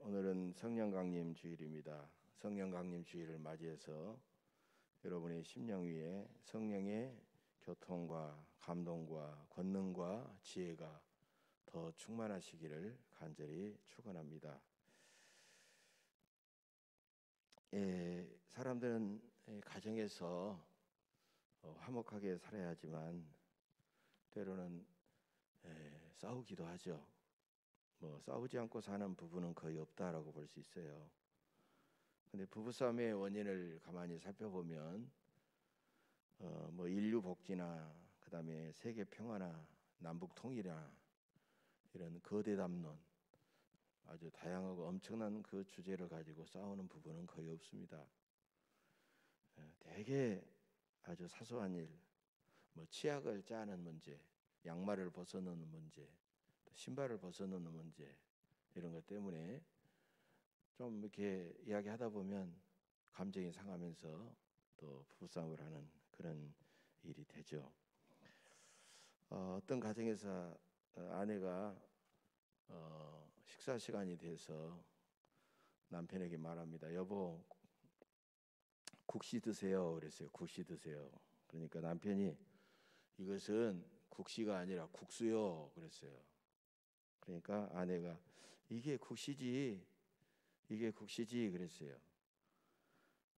오늘은 성령 강림 주일입니다. 성령 강림 주일을 맞이해서 여러분의 심령 위에 성령의 교통과 감동과 권능과 지혜가 더 충만하시기를 간절히 축원합니다. 사람들은 가정에서 화목하게 살아야 하지만 때로는 싸우기도 하죠. 싸우지 않고 사는 부부는 거의 없다라고 볼 수 있어요. 근데 부부싸움의 원인을 가만히 살펴보면 인류 복지나 그다음에 세계 평화나 남북 통일이나 이런 거대 담론, 아주 다양하고 엄청난 그 주제를 가지고 싸우는 부부는 거의 없습니다. 대개 아주 사소한 일, 치약을 짜는 문제, 양말을 벗어놓는 문제, 신발을 벗어놓는 문제, 이런 것 때문에 좀 이렇게 이야기하다 보면 감정이 상하면서 또 부부싸움을 하는 그런 일이 되죠. 어떤 가정에서 아내가 식사 시간이 돼서 남편에게 말합니다. 여보, 국시 드세요. 그랬어요. 국시 드세요. 그러니까 남편이 이것은 국시가 아니라 국수요. 그랬어요. 그러니까 아내가 이게 국시지 그랬어요.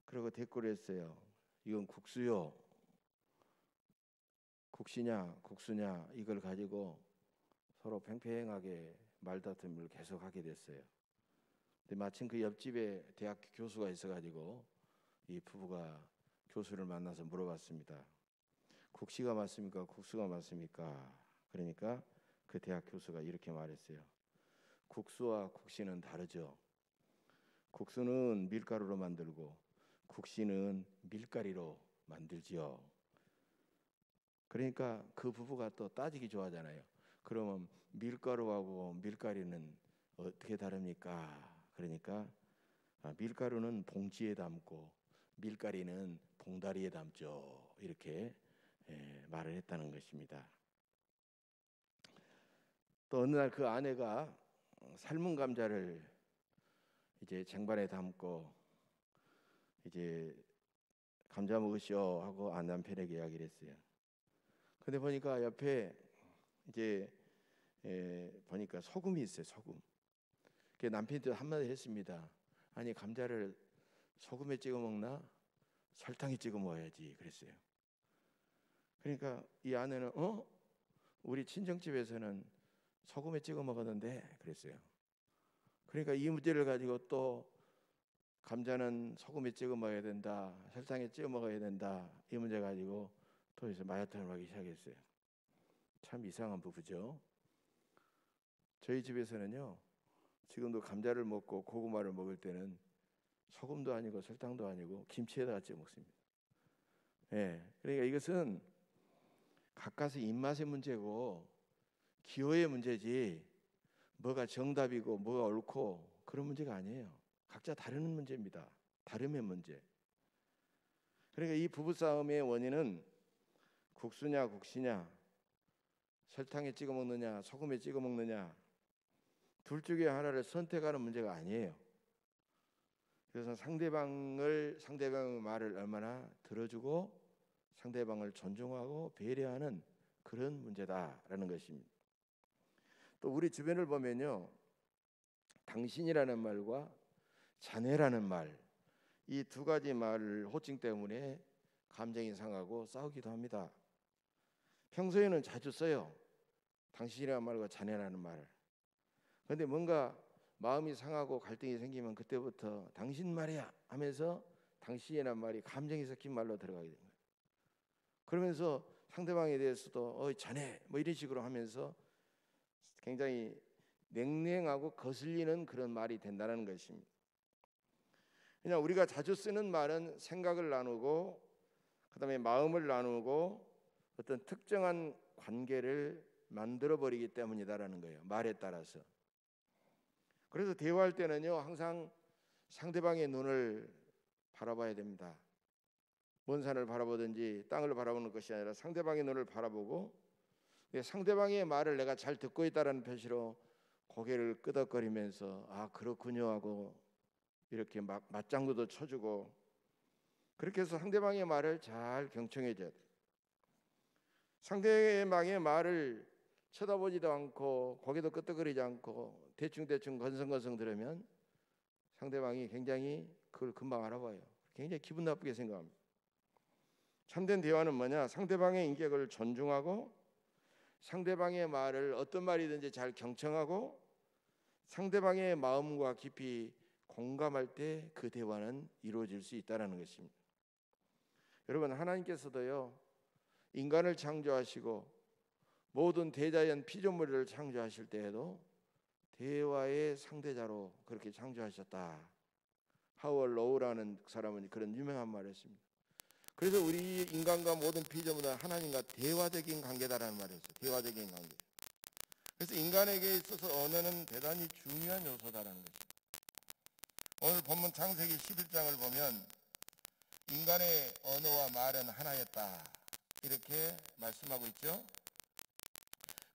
그리고 댓글을 했어요. 이건 국수요. 국시냐 국수냐 이걸 가지고 서로 팽팽하게 말다툼을 계속하게 됐어요. 근데 마침 그 옆집에 대학교 교수가 있어가지고 이 부부가 교수를 만나서 물어봤습니다. 국시가 맞습니까? 국수가 맞습니까? 그러니까 그 대학 교수가 이렇게 말했어요. 국수와 국시는 다르죠. 국수는 밀가루로 만들고 국시는 밀가리로 만들지요. 그러니까 그 부부가 또 따지기 좋아하잖아요. 그러면 밀가루하고 밀가리는 어떻게 다릅니까? 그러니까 밀가루는 봉지에 담고 밀가리는 봉다리에 담죠. 이렇게 말을 했다는 것입니다. 또 어느 날 그 아내가 삶은 감자를 이제 쟁반에 담고 이제 감자 먹으시오 하고 남편에게 이야기를 했어요. 근데 보니까 옆에 이제 보니까 소금이 있어요. 소금. 그 남편도 한마디 했습니다. 아니 감자를 소금에 찍어 먹나? 설탕에 찍어 먹어야지 그랬어요. 그러니까 이 아내는 우리 친정집에서는 소금에 찍어 먹었는데 그랬어요. 그러니까 이 문제를 가지고 또 감자는 소금에 찍어 먹어야 된다, 설탕에 찍어 먹어야 된다, 이 문제 가지고 또 이제 마라톤을 하기 시작했어요. 참 이상한 부부죠. 저희 집에서는요, 지금도 감자를 먹고 고구마를 먹을 때는 소금도 아니고 설탕도 아니고 김치에다가 찍어 먹습니다. 그러니까 이것은 가까스 입맛의 문제고 기호의 문제지 뭐가 정답이고 뭐가 옳고 그런 문제가 아니에요. 각자 다른 문제입니다. 다름의 문제. 그러니까 이 부부싸움의 원인은 국수냐 국시냐, 설탕에 찍어 먹느냐 소금에 찍어 먹느냐, 둘 중에 하나를 선택하는 문제가 아니에요. 그래서 상대방의 말을 얼마나 들어주고 상대방을 존중하고 배려하는 그런 문제다라는 것입니다. 또 우리 주변을 보면요, 당신이라는 말과 자네라는 말, 이 두 가지 말 호칭 때문에 감정이 상하고 싸우기도 합니다. 평소에는 자주 써요. 당신이라는 말과 자네라는 말을. 그런데 뭔가 마음이 상하고 갈등이 생기면 그때부터 당신 말이야 하면서 당신이라는 말이 감정이 섞인 말로 들어가게 됩니다. 그러면서 상대방에 대해서도 자네 이런 식으로 하면서 굉장히 냉랭하고 거슬리는 그런 말이 된다는 것입니다. 그냥 우리가 자주 쓰는 말은 생각을 나누고 그다음에 마음을 나누고 어떤 특정한 관계를 만들어 버리기 때문이다라는 거예요. 말에 따라서. 그래서 대화할 때는요, 항상 상대방의 눈을 바라봐야 됩니다. 먼 산을 바라보든지 땅을 바라보는 것이 아니라 상대방의 눈을 바라보고 상대방의 말을 내가 잘 듣고 있다는 표시로 고개를 끄덕거리면서 아 그렇군요 하고 이렇게 막 맞장구도 쳐주고, 그렇게 해서 상대방의 말을 잘 경청해줘야 돼. 상대방의 말을 쳐다보지도 않고 고개도 끄덕거리지 않고 대충대충 건성건성 들으면 상대방이 굉장히 그걸 금방 알아봐요. 굉장히 기분 나쁘게 생각합니다. 참된 대화는 뭐냐? 상대방의 인격을 존중하고 상대방의 말을 어떤 말이든지 잘 경청하고 상대방의 마음과 깊이 공감할 때 그 대화는 이루어질 수 있다는 것입니다. 여러분, 하나님께서도요 인간을 창조하시고 모든 대자연 피조물을 창조하실 때에도 대화의 상대자로 그렇게 창조하셨다. 하월 로우라는 사람은 그런 유명한 말을 했습니다. 그래서 우리 인간과 모든 피조물은 하나님과 대화적인 관계다라는 말을 했어요. 대화적인 관계. 그래서 인간에게 있어서 언어는 대단히 중요한 요소다라는 것입니다. 오늘 본문 창세기 11장을 보면 인간의 언어와 말은 하나였다 이렇게 말씀하고 있죠.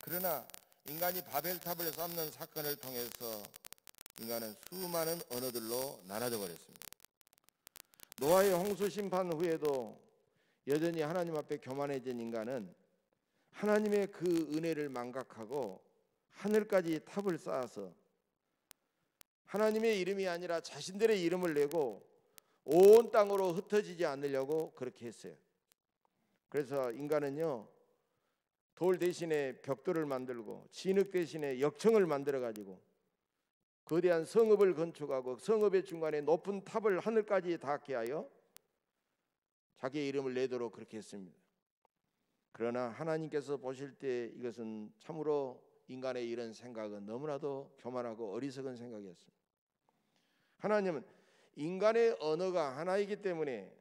그러나 인간이 바벨탑을 쌓는 사건을 통해서 인간은 수많은 언어들로 나눠져 버렸습니다. 노아의 홍수 심판 후에도 여전히 하나님 앞에 교만해진 인간은 하나님의 그 은혜를 망각하고 하늘까지 탑을 쌓아서 하나님의 이름이 아니라 자신들의 이름을 내고 온 땅으로 흩어지지 않으려고 그렇게 했어요. 그래서 인간은요 돌 대신에 벽돌을 만들고 진흙 대신에 역청을 만들어 가지고 거대한 성읍을 건축하고 성읍의 중간에 높은 탑을 하늘까지 닿게 하여 자기의 이름을 내도록 그렇게 했습니다. 그러나 하나님께서 보실 때 이것은 참으로 인간의 이런 생각은 너무나도 교만하고 어리석은 생각이었습니다. 하나님은 인간의 언어가 하나이기 때문에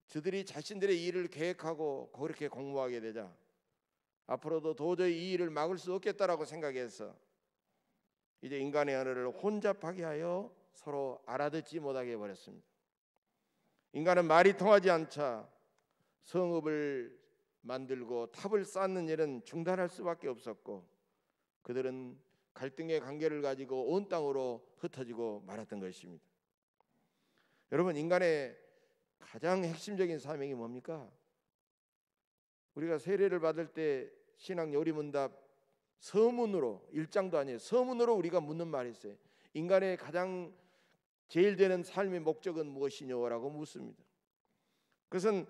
저들이 자신들의 일을 계획하고 그렇게 공모하게 되자 앞으로도 도저히 이 일을 막을 수 없겠다라고 생각해서 이제 인간의 언어를 혼잡하게 하여 서로 알아듣지 못하게 해버렸습니다. 인간은 말이 통하지 않자 성읍을 만들고 탑을 쌓는 일은 중단할 수밖에 없었고 그들은 갈등의 관계를 가지고 온 땅으로 흩어지고 말았던 것입니다. 여러분, 인간의 가장 핵심적인 사명이 뭡니까? 우리가 세례를 받을 때 신앙 요리문답 서문으로, 일장도 아니에요, 서문으로 우리가 묻는 말이 있어요. 인간의 가장 제일 되는 삶의 목적은 무엇이냐라고 묻습니다. 그것은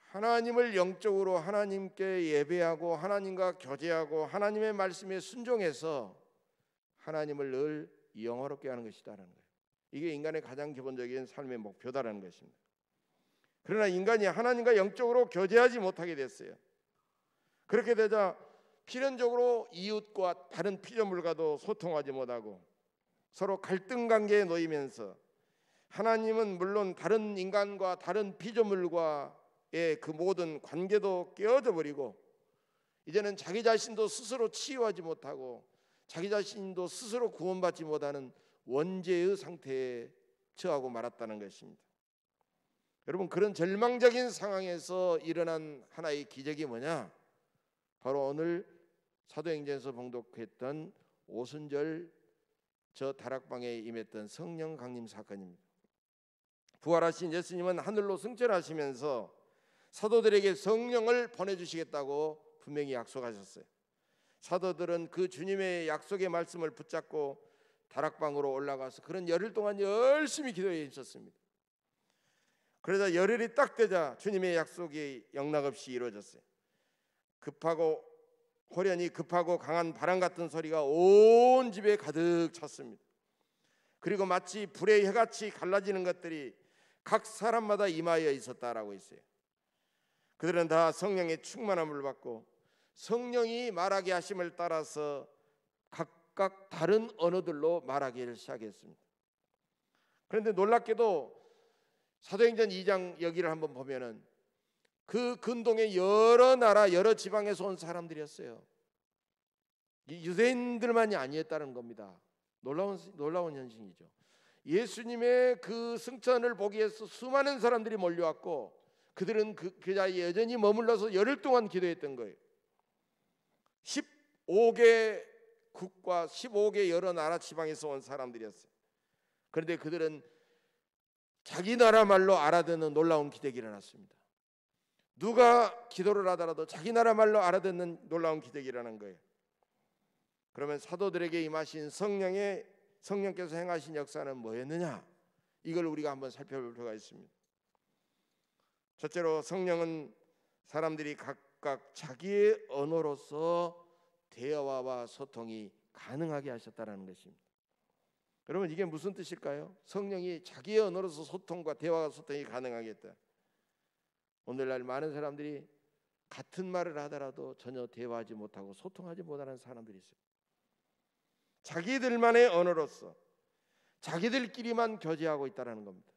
하나님을 영적으로 하나님께 예배하고 하나님과 교제하고 하나님의 말씀에 순종해서 하나님을 늘 영화롭게 하는 것이다라는 거예요. 이게 인간의 가장 기본적인 삶의 목표다라는 것입니다. 그러나 인간이 하나님과 영적으로 교제하지 못하게 됐어요. 그렇게 되자 필연적으로 이웃과 다른 피조물과도 소통하지 못하고 서로 갈등 관계에 놓이면서 하나님은 물론 다른 인간과 다른 피조물과의 그 모든 관계도 깨어져 버리고 이제는 자기 자신도 스스로 치유하지 못하고 자기 자신도 스스로 구원받지 못하는 원죄의 상태에 처하고 말았다는 것입니다. 여러분, 그런 절망적인 상황에서 일어난 하나의 기적이 뭐냐? 바로 오늘 사도행전에서 봉독했던 오순절 저 다락방에 임했던 성령 강림 사건입니다. 부활하신 예수님은 하늘로 승천하시면서 사도들에게 성령을 보내주시겠다고 분명히 약속하셨어요. 사도들은 그 주님의 약속의 말씀을 붙잡고 다락방으로 올라가서 그런 열흘 동안 열심히 기도해 있었습니다. 그러자 열흘이 딱 되자 주님의 약속이 영락없이 이루어졌어요. 호련히 급하고 강한 바람 같은 소리가 온 집에 가득 찼습니다. 그리고 마치 불의 혀같이 갈라지는 것들이 각 사람마다 임하여 있었다라고 했어요. 그들은 다 성령의 충만함을 받고 성령이 말하게 하심을 따라서 각각 다른 언어들로 말하기를 시작했습니다. 그런데 놀랍게도 사도행전 2장 여기를 한번 보면은 그 근동의 여러 나라 여러 지방에서 온 사람들이었어요. 유대인들만이 아니었다는 겁니다. 놀라운 현실이죠. 예수님의 그 승천을 보기 위해서 수많은 사람들이 몰려왔고 그들은 그 자리에 여전히 머물러서 열흘 동안 기도했던 거예요. 15개 국가 15개 여러 나라 지방에서 온 사람들이었어요. 그런데 그들은 자기 나라 말로 알아듣는 놀라운 기적이 일어났습니다. 누가 기도를 하더라도 자기 나라 말로 알아듣는 놀라운 기적이 일어난 거예요. 그러면 사도들에게 임하신 성령께서 행하신 역사는 뭐였느냐? 이걸 우리가 한번 살펴볼 필요가 있습니다. 첫째로 성령은 사람들이 각각 자기의 언어로서 대화와 소통이 가능하게 하셨다는 것입니다. 여러분, 이게 무슨 뜻일까요? 성령이 자기의 언어로서 소통과 대화와 소통이 가능하게 했다. 오늘날 많은 사람들이 같은 말을 하더라도 전혀 대화하지 못하고 소통하지 못하는 사람들이 있어요. 자기들만의 언어로서 자기들끼리만 교제하고 있다는 겁니다.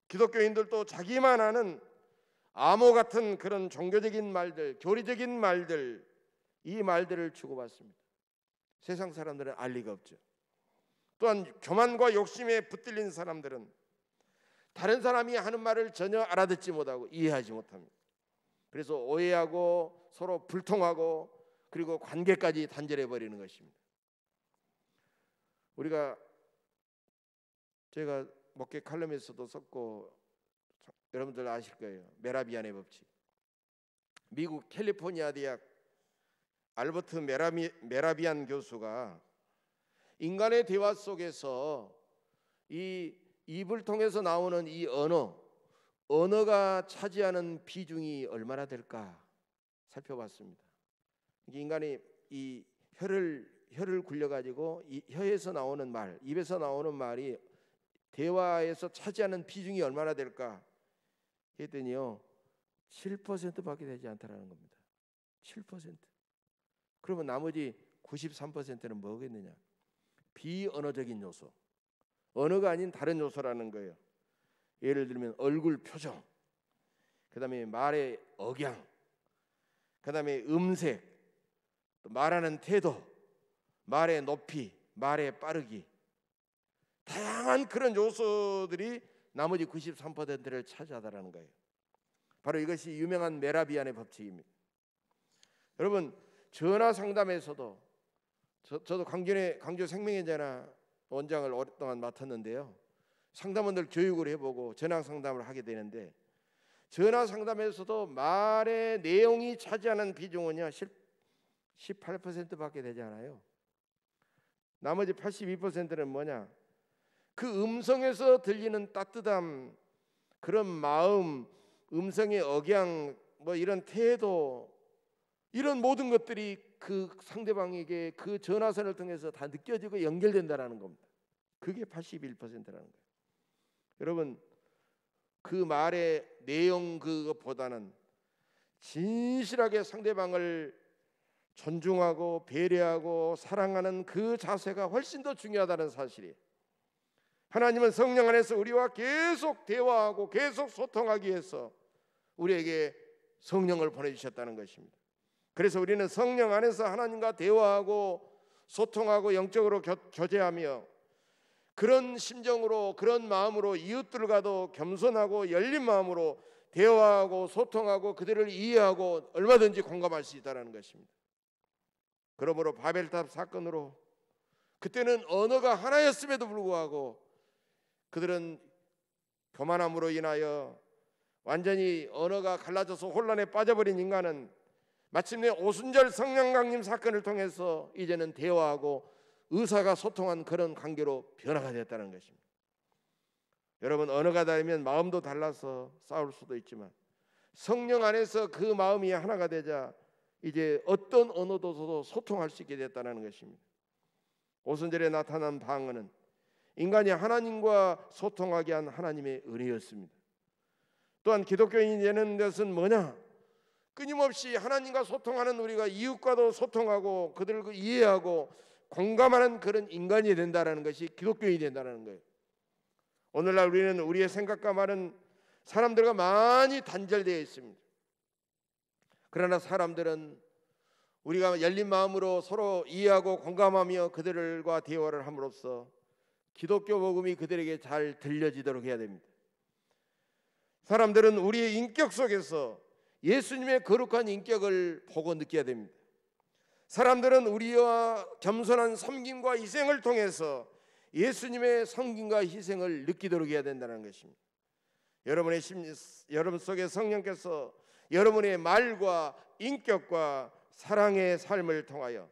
기독교인들도 자기만 아는 암호 같은 그런 종교적인 말들, 교리적인 말들, 이 말들을 주고받습니다. 세상 사람들은 알 리가 없죠. 또한 교만과 욕심에 붙들린 사람들은 다른 사람이 하는 말을 전혀 알아듣지 못하고 이해하지 못합니다. 그래서 오해하고 서로 불통하고 그리고 관계까지 단절해 버리는 것입니다. 제가 목회 칼럼에서도 썼고 여러분들 아실 거예요. 메라비안의 법칙. 미국 캘리포니아 대학 알버트 메라비안 교수가 인간의 대화 속에서 이 입을 통해서 나오는 이 언어가 차지하는 비중이 얼마나 될까 살펴봤습니다. 인간이 이 혀를 굴려가지고 이 혀에서 나오는 말, 입에서 나오는 말이 대화에서 차지하는 비중이 얼마나 될까 했더니요 7%밖에 되지 않다라는 겁니다. 7%. 그러면 나머지 93%는 뭐겠느냐? 비언어적인 요소, 언어가 아닌 다른 요소라는 거예요. 예를 들면 얼굴 표정, 그 다음에 말의 억양, 그 다음에 음색, 또 말하는 태도, 말의 높이, 말의 빠르기, 다양한 그런 요소들이 나머지 93%를 차지하다라는 거예요. 바로 이것이 유명한 메라비안의 법칙입니다. 여러분, 전화 상담에서도 저도 광주 생명의자나 원장을 오랫동안 맡았는데요. 상담원들 교육을 해보고 전화 상담을 하게 되는데 전화 상담에서도 말의 내용이 차지하는 비중은요 18%밖에 되지 않아요. 나머지 82%는 뭐냐? 그 음성에서 들리는 따뜻함, 그런 마음, 음성의 억양, 뭐 이런 태도, 이런 모든 것들이 그 상대방에게 그 전화선을 통해서 다 느껴지고 연결된다라는 겁니다. 그게 81%라는 거예요. 여러분, 그 말의 내용 그것보다는 진실하게 상대방을 존중하고 배려하고 사랑하는 그 자세가 훨씬 더 중요하다는 사실이에요. 하나님은 성령 안에서 우리와 계속 대화하고 계속 소통하기 위해서 우리에게 성령을 보내주셨다는 것입니다. 그래서 우리는 성령 안에서 하나님과 대화하고 소통하고 영적으로 교제하며 그런 심정으로, 그런 마음으로 이웃들과도 겸손하고 열린 마음으로 대화하고 소통하고 그들을 이해하고 얼마든지 공감할 수 있다는 것입니다. 그러므로 바벨탑 사건으로 그때는 언어가 하나였음에도 불구하고 그들은 교만함으로 인하여 완전히 언어가 갈라져서 혼란에 빠져버린 인간은 마침내 오순절 성령 강림 사건을 통해서 이제는 대화하고 의사가 소통한 그런 관계로 변화가 됐다는 것입니다. 여러분, 언어가 다르면 마음도 달라서 싸울 수도 있지만 성령 안에서 그 마음이 하나가 되자 이제 어떤 언어도서도 소통할 수 있게 됐다는 것입니다. 오순절에 나타난 방언은 인간이 하나님과 소통하게 한 하나님의 은혜였습니다. 또한 기독교인이 되는 것은 뭐냐? 끊임없이 하나님과 소통하는 우리가 이웃과도 소통하고 그들을 이해하고 공감하는 그런 인간이 된다는 것이 기독교인이 된다는 거예요. 오늘날 우리는 우리의 생각과 말은 사람들과 많이 단절되어 있습니다. 그러나 사람들은 우리가 열린 마음으로 서로 이해하고 공감하며 그들과 대화를 함으로써 기독교 복음이 그들에게 잘 들려지도록 해야 됩니다. 사람들은 우리의 인격 속에서 예수님의 거룩한 인격을 보고 느껴야 됩니다. 사람들은 우리와 겸손한 섬김과 희생을 통해서 예수님의 섬김과 희생을 느끼도록 해야 된다는 것입니다. 여러분 속에 성령께서 여러분의 말과 인격과 사랑의 삶을 통하여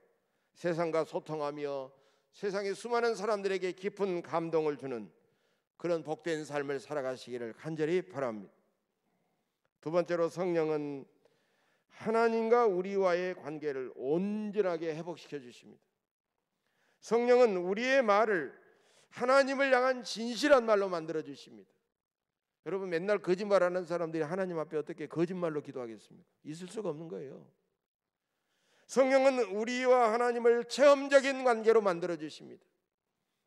세상과 소통하며 세상의 수많은 사람들에게 깊은 감동을 주는 그런 복된 삶을 살아가시기를 간절히 바랍니다. 두 번째로, 성령은 하나님과 우리와의 관계를 온전하게 회복시켜 주십니다. 성령은 우리의 말을 하나님을 향한 진실한 말로 만들어 주십니다. 여러분, 맨날 거짓말하는 사람들이 하나님 앞에 어떻게 거짓말로 기도하겠습니까? 있을 수가 없는 거예요. 성령은 우리와 하나님을 체험적인 관계로 만들어 주십니다.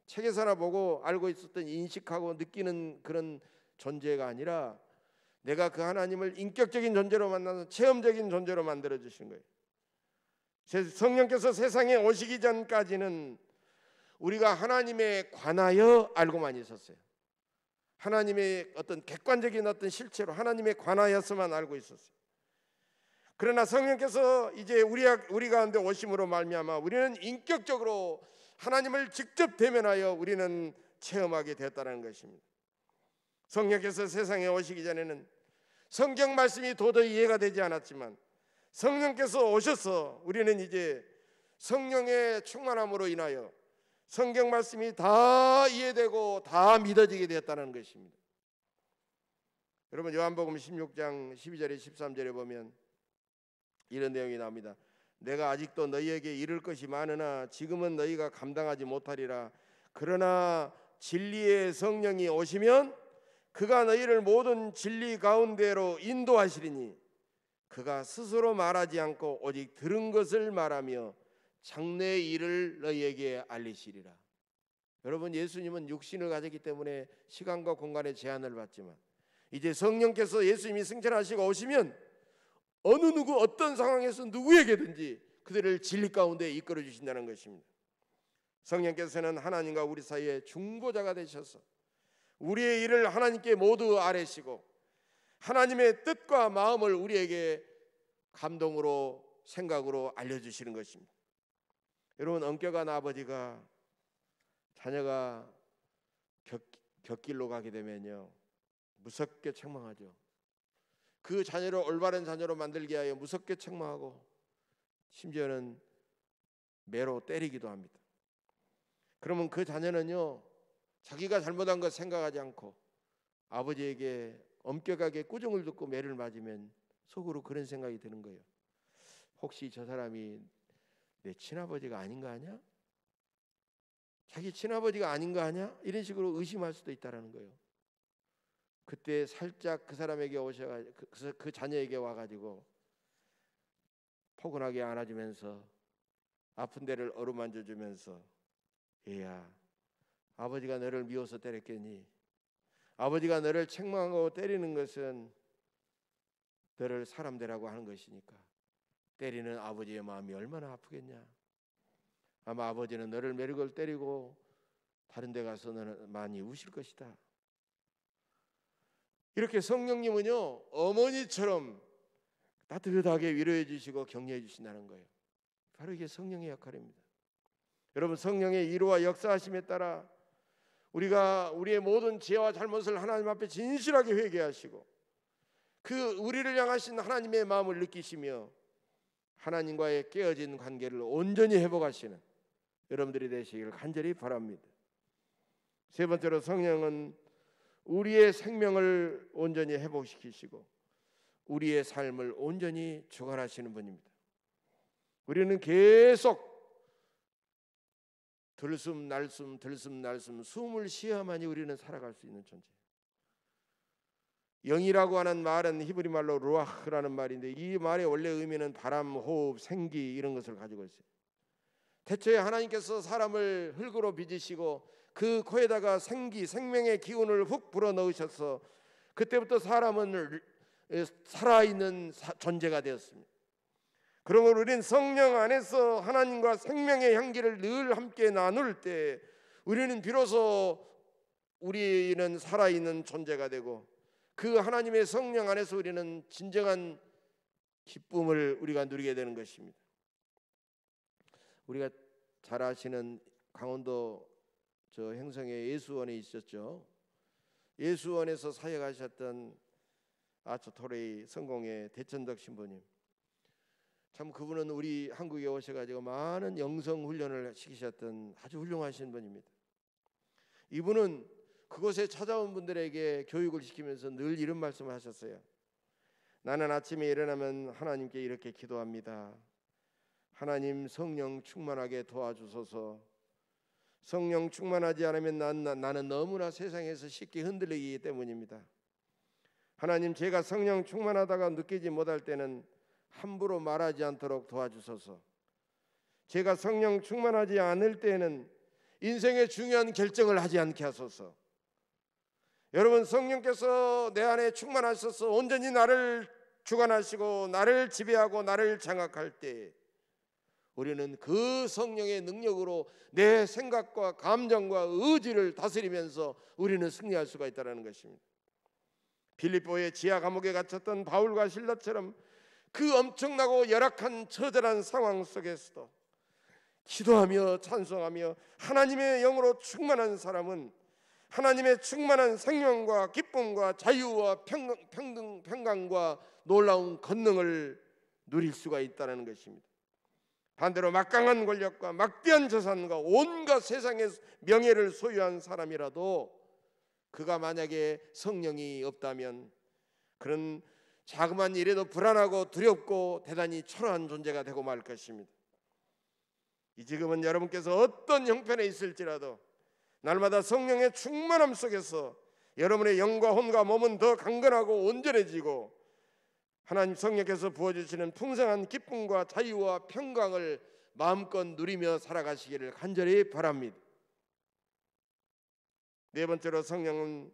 책에서나 보고 알고 있었던, 인식하고 느끼는 그런 존재가 아니라 내가 그 하나님을 인격적인 존재로 만나서 체험적인 존재로 만들어 주신 거예요. 성령께서 세상에 오시기 전까지는 우리가 하나님에 관하여 알고만 있었어요. 하나님의 어떤 객관적인 어떤 실체로 하나님에 관하여서만 알고 있었어요. 그러나 성령께서 이제 우리 가운데 오심으로 말미암아 우리는 인격적으로 하나님을 직접 대면하여 우리는 체험하게 되었다는 것입니다. 성령께서 세상에 오시기 전에는 성경 말씀이 도저히 이해가 되지 않았지만 성령께서 오셔서 우리는 이제 성령의 충만함으로 인하여 성경 말씀이 다 이해되고 다 믿어지게 되었다는 것입니다. 여러분, 요한복음 16장 12절에 13절에 보면 이런 내용이 나옵니다. 내가 아직도 너희에게 이를 것이 많으나 지금은 너희가 감당하지 못하리라. 그러나 진리의 성령이 오시면 그가 너희를 모든 진리 가운데로 인도하시리니 그가 스스로 말하지 않고 오직 들은 것을 말하며 장래의 일을 너희에게 알리시리라. 여러분, 예수님은 육신을 가졌기 때문에 시간과 공간의 제한을 받지만 이제 성령께서 예수님이 승천하시고 오시면 어느 누구 어떤 상황에서 누구에게든지 그들을 진리 가운데 이끌어 주신다는 것입니다. 성령께서는 하나님과 우리 사이에 중보자가 되셔서 우리의 일을 하나님께 모두 아뢰시고 하나님의 뜻과 마음을 우리에게 감동으로 생각으로 알려주시는 것입니다. 여러분, 엄격한 아버지가 자녀가 곁길로 가게 되면요 무섭게 책망하죠. 그 자녀를 올바른 자녀로 만들게 하여 무섭게 책망하고 심지어는 매로 때리기도 합니다. 그러면 그 자녀는요 자기가 잘못한 것 생각하지 않고 아버지에게 엄격하게 꾸중을 듣고 매를 맞으면 속으로 그런 생각이 드는 거예요. 혹시 저 사람이 내 친아버지가 아닌 거 아니야? 자기 친아버지가 아닌 거 아니야? 이런 식으로 의심할 수도 있다는 거예요. 그때 살짝 그 사람에게 오셔가지고 그 자녀에게 와가지고 포근하게 안아주면서 아픈 데를 어루만져주면서 얘야, 아버지가 너를 미워서 때렸겠니? 아버지가 너를 책망하고 때리는 것은 너를 사람되라고 하는 것이니까 때리는 아버지의 마음이 얼마나 아프겠냐. 아마 아버지는 너를 매력을 때리고 다른 데 가서 너는 많이 우실 것이다. 이렇게 성령님은요 어머니처럼 따뜻하게 위로해 주시고 격려해 주신다는 거예요. 바로 이게 성령의 역할입니다. 여러분, 성령의 위로와 역사하심에 따라 우리가 우리의 모든 죄와 잘못을 하나님 앞에 진실하게 회개하시고 그 우리를 향하신 하나님의 마음을 느끼시며 하나님과의 깨어진 관계를 온전히 회복하시는 여러분들이 되시기를 간절히 바랍니다. 세 번째로, 성령은 우리의 생명을 온전히 회복시키시고 우리의 삶을 온전히 주관하시는 분입니다. 우리는 계속 들숨날숨 숨을 쉬어야만이 우리는 살아갈 수 있는 존재예요. 영이라고 하는 말은 히브리 말로 루아흐라는 말인데 이 말의 원래 의미는 바람, 호흡, 생기 이런 것을 가지고 있어요. 태초에 하나님께서 사람을 흙으로 빚으시고 그 코에다가 생명의 기운을 훅 불어넣으셔서 그때부터 사람은 살아있는 존재가 되었습니다. 그러므로 우리는 성령 안에서 하나님과 생명의 향기를 늘 함께 나눌 때 우리는 비로소 우리는 살아있는 존재가 되고 그 하나님의 성령 안에서 우리는 진정한 기쁨을 우리가 누리게 되는 것입니다. 우리가 잘 아시는 강원도 저 행성의 예수원에 있었죠. 예수원에서 사역하셨던 아처토레이 성공의 대천덕 신부님, 참 그분은 우리 한국에 오셔가지고 많은 영성 훈련을 시키셨던 아주 훌륭하신 분입니다. 이분은 그곳에 찾아온 분들에게 교육을 시키면서 늘 이런 말씀을 하셨어요. 나는 아침에 일어나면 하나님께 이렇게 기도합니다. 하나님, 성령 충만하게 도와주소서. 성령 충만하지 않으면 나는 너무나 세상에서 쉽게 흔들리기 때문입니다. 하나님, 제가 성령 충만하다가 느끼지 못할 때는 함부로 말하지 않도록 도와주소서. 제가 성령 충만하지 않을 때에는 인생의 중요한 결정을 하지 않게 하소서. 여러분, 성령께서 내 안에 충만하셔서 온전히 나를 주관하시고 나를 지배하고 나를 장악할 때 우리는 그 성령의 능력으로 내 생각과 감정과 의지를 다스리면서 우리는 승리할 수가 있다는 것입니다. 빌립보의 지하 감옥에 갇혔던 바울과 실라처럼 그 엄청나고 열악한 처절한 상황 속에서도 기도하며 찬송하며 하나님의 영으로 충만한 사람은 하나님의 충만한 생명과 기쁨과 자유와 평강과 놀라운 권능을 누릴 수가 있다는 것입니다. 반대로 막강한 권력과 막대한 재산과 온갖 세상의 명예를 소유한 사람이라도 그가 만약에 성령이 없다면 그런 자그마한 일에도 불안하고 두렵고 대단히 초라한 존재가 되고 말 것입니다. 이 지금은 여러분께서 어떤 형편에 있을지라도 날마다 성령의 충만함 속에서 여러분의 영과 혼과 몸은 더 강건하고 온전해지고 하나님 성령께서 부어주시는 풍성한 기쁨과 자유와 평강을 마음껏 누리며 살아가시기를 간절히 바랍니다. 네 번째로, 성령은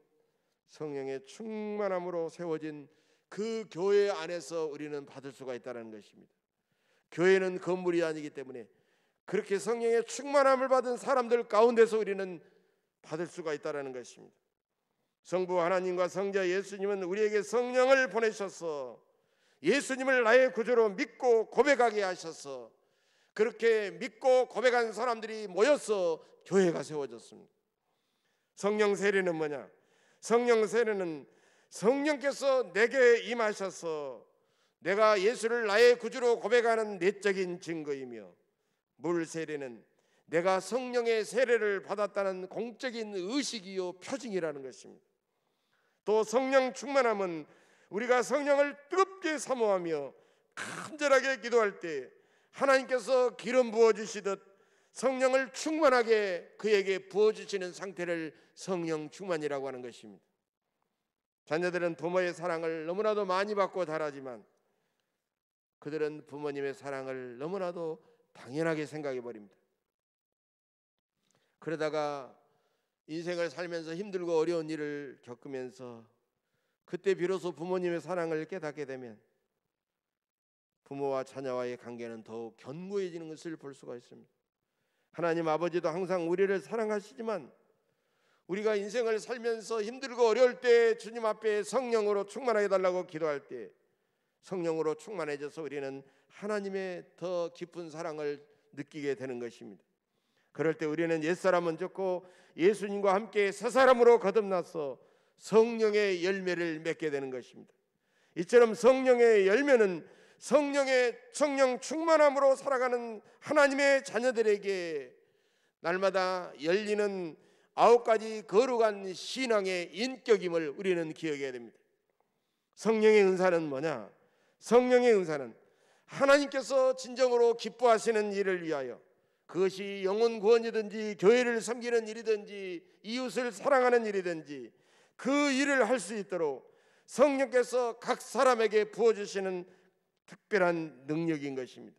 성령의 충만함으로 세워진 그 교회 안에서 우리는 받을 수가 있다는 것입니다. 교회는 건물이 아니기 때문에 그렇게 성령의 충만함을 받은 사람들 가운데서 우리는 받을 수가 있다는 것입니다. 성부 하나님과 성자 예수님은 우리에게 성령을 보내셔서 예수님을 나의 구주로 믿고 고백하게 하셔서 그렇게 믿고 고백한 사람들이 모여서 교회가 세워졌습니다. 성령 세례는 뭐냐? 성령 세례는 성령께서 내게 임하셔서 내가 예수를 나의 구주로 고백하는 내적인 증거이며, 물 세례는 내가 성령의 세례를 받았다는 공적인 의식이요 표징이라는 것입니다. 또 성령 충만함은 우리가 성령을 뜨겁게 사모하며 간절하게 기도할 때 하나님께서 기름 부어주시듯 성령을 충만하게 그에게 부어주시는 상태를 성령 충만이라고 하는 것입니다. 자녀들은 부모의 사랑을 너무나도 많이 받고 자라지만 그들은 부모님의 사랑을 너무나도 당연하게 생각해 버립니다. 그러다가 인생을 살면서 힘들고 어려운 일을 겪으면서 그때 비로소 부모님의 사랑을 깨닫게 되면 부모와 자녀와의 관계는 더욱 견고해지는 것을 볼 수가 있습니다. 하나님 아버지도 항상 우리를 사랑하시지만 우리가 인생을 살면서 힘들고 어려울 때 주님 앞에 성령으로 충만하게 달라고 기도할 때 성령으로 충만해져서 우리는 하나님의 더 깊은 사랑을 느끼게 되는 것입니다. 그럴 때 우리는 옛사람은 죽고 예수님과 함께 새 사람으로 거듭나서 성령의 열매를 맺게 되는 것입니다. 이처럼 성령의 열매는 성령 충만함으로 살아가는 하나님의 자녀들에게 날마다 열리는 9가지 거룩한 신앙의 인격임을 우리는 기억해야 됩니다. 성령의 은사는 뭐냐? 성령의 은사는 하나님께서 진정으로 기뻐하시는 일을 위하여, 그것이 영혼 구원이든지 교회를 섬기는 일이든지 이웃을 사랑하는 일이든지 그 일을 할 수 있도록 성령께서 각 사람에게 부어주시는 특별한 능력인 것입니다.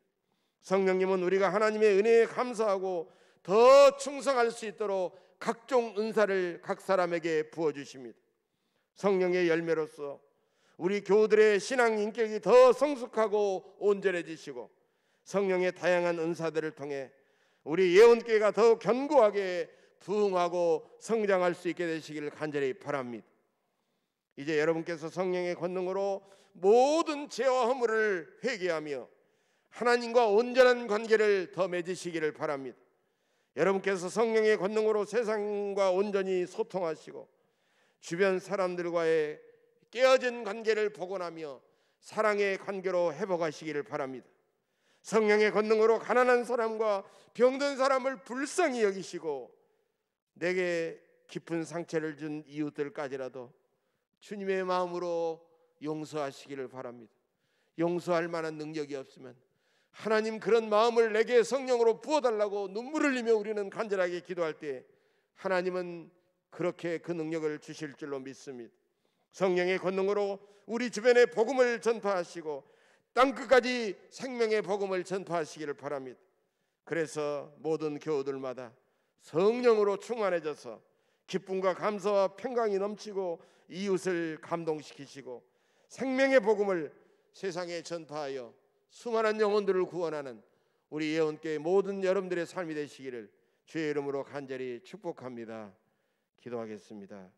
성령님은 우리가 하나님의 은혜에 감사하고 더 충성할 수 있도록 각종 은사를 각 사람에게 부어주십니다. 성령의 열매로서 우리 교우들의 신앙 인격이 더 성숙하고 온전해지시고 성령의 다양한 은사들을 통해 우리 예언교회가 더 견고하게 부흥하고 성장할 수 있게 되시기를 간절히 바랍니다. 이제 여러분께서 성령의 권능으로 모든 죄와 허물을 회개하며 하나님과 온전한 관계를 더 맺으시기를 바랍니다. 여러분께서 성령의 권능으로 세상과 온전히 소통하시고 주변 사람들과의 깨어진 관계를 복원하며 사랑의 관계로 회복하시기를 바랍니다. 성령의 권능으로 가난한 사람과 병든 사람을 불쌍히 여기시고 내게 깊은 상처를 준 이웃들까지라도 주님의 마음으로 용서하시기를 바랍니다. 용서할 만한 능력이 없으면 하나님 그런 마음을 내게 성령으로 부어달라고 눈물을 흘리며 우리는 간절하게 기도할 때 하나님은 그렇게 그 능력을 주실 줄로 믿습니다. 성령의 권능으로 우리 주변에 복음을 전파하시고 땅끝까지 생명의 복음을 전파하시기를 바랍니다. 그래서 모든 교우들마다 성령으로 충만해져서 기쁨과 감사와 평강이 넘치고 이웃을 감동시키시고 생명의 복음을 세상에 전파하여 수많은 영혼들을 구원하는 우리 예언교회 모든 여러분들의 삶이 되시기를 주의 이름으로 간절히 축복합니다. 기도하겠습니다.